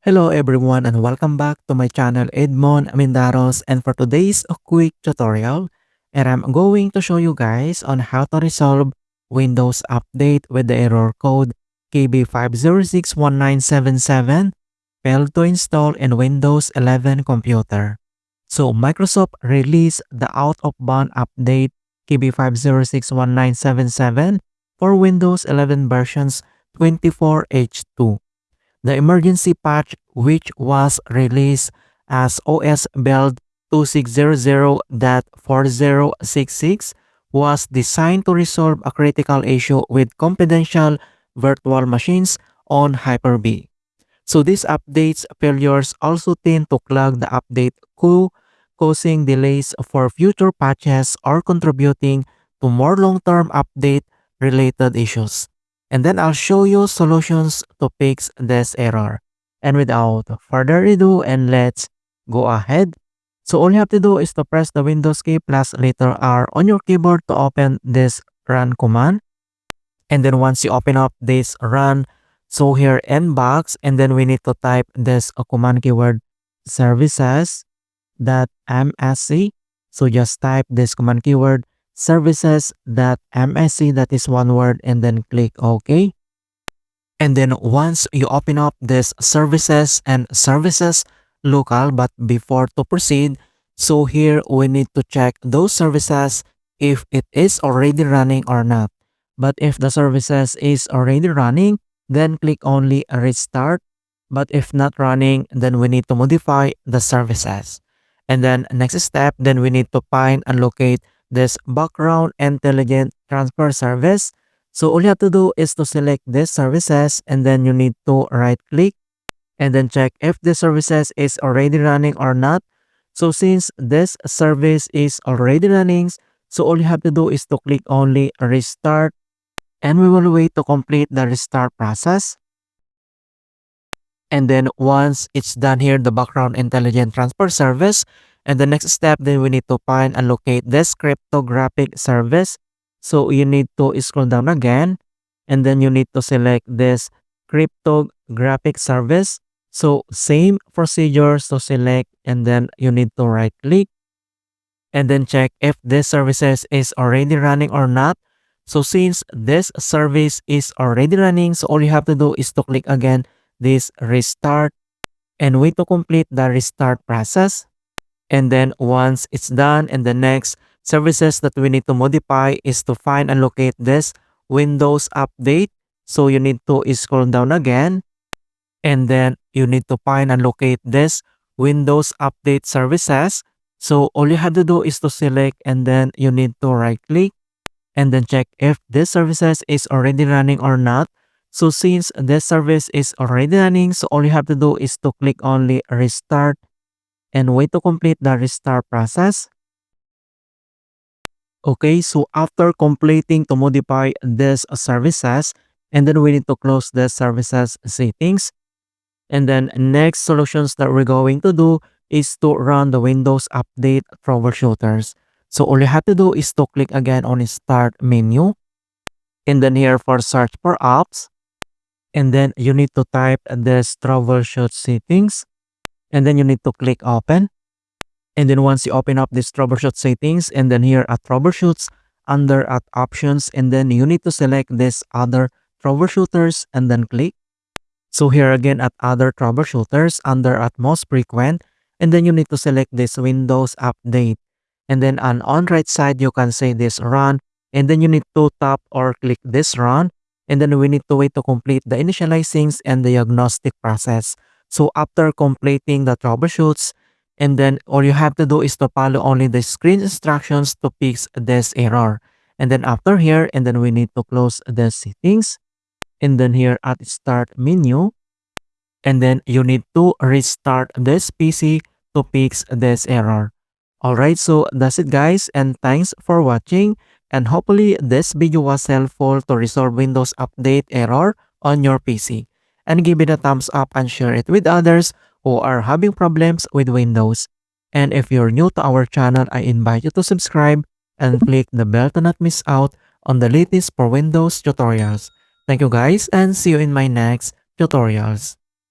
Hello everyone and welcome back to my channel Edmund Mindaros, and for today's quick tutorial, and I'm going to show you guys on how to resolve Windows Update with the error code KB5061977 failed to install in Windows 11 computer. So Microsoft released the out-of-band update KB5061977 for Windows 11 versions 24H2. The emergency patch, which was released as OS Build 2600.4066, was designed to resolve a critical issue with confidential virtual machines on Hyper-V. So these updates failures also tend to clog the update queue, causing delays for future patches or contributing to more long-term update-related issues. And then I'll show you solutions to fix this error. And without further ado, and let's go ahead. So all you have to do is to press the Windows key plus letter R on your keyboard to open this run command. And then once you open up this run, so here in box, and then we need to type this command keyword services.msc. So just type this command keyword services.msc, that is one word, and then click OK. And then once you open up this services and services local, but before to proceed, so here we need to check those services if it is already running or not. But if the services is already running, then click only restart. But if not running, then we need to modify the services. And then next step, then we need to find and locate this background intelligent transfer service. So all you have to do is to select this services, and then you need to right click and then check if the services is already running or not. So since this service is already running, so all you have to do is to click only restart, and we will wait to complete the restart process. And then once it's done here, the background intelligent transfer service, and the next step, then we need to find and locate this cryptographic service. So you need to scroll down again, and then you need to select this cryptographic service. So same procedures to select, and then you need to right click and then check if this services is already running or not. So since this service is already running, so all you have to do is to click again this restart and wait to complete the restart process. And then once it's done, and the next services that we need to modify is to find and locate this Windows Update. So you need to scroll down again, and then you need to find and locate this Windows Update services. So all you have to do is to select, and then you need to right click and then check if this services is already running or not. So since this service is already running, so all you have to do is to click only restart and wait to complete the restart process. Okay, so after completing to modify this services, and then we need to close the services settings. And then next solutions that we're going to do is to run the Windows Update Troubleshooters. So all you have to do is to click again on Start menu, and then here for search for apps, and then you need to type this troubleshoot settings, and then you need to click open. And then once you open up this troubleshoot settings, and then here at troubleshoots under at options, and then you need to select this other troubleshooters and then click. So here again at other troubleshooters under at most frequent, and then you need to select this Windows Update. And then on right side, you can say this run, and then you need to tap or click this run. And then we need to wait to complete the initializings and diagnostic process. So after completing the troubleshoots, and then all you have to do is to follow only the screen instructions to fix this error. And then after here, and then we need to close the settings, and then here at start menu, and then you need to restart this PC to fix this error. Alright, so that's it guys, and thanks for watching, and hopefully this video was helpful to resolve Windows Update error on your PC. And give it a thumbs up and share it with others who are having problems with Windows. And if you're new to our channel, I invite you to subscribe and click the bell to not miss out on the latest for Windows tutorials. Thank you guys, and see you in my next tutorials.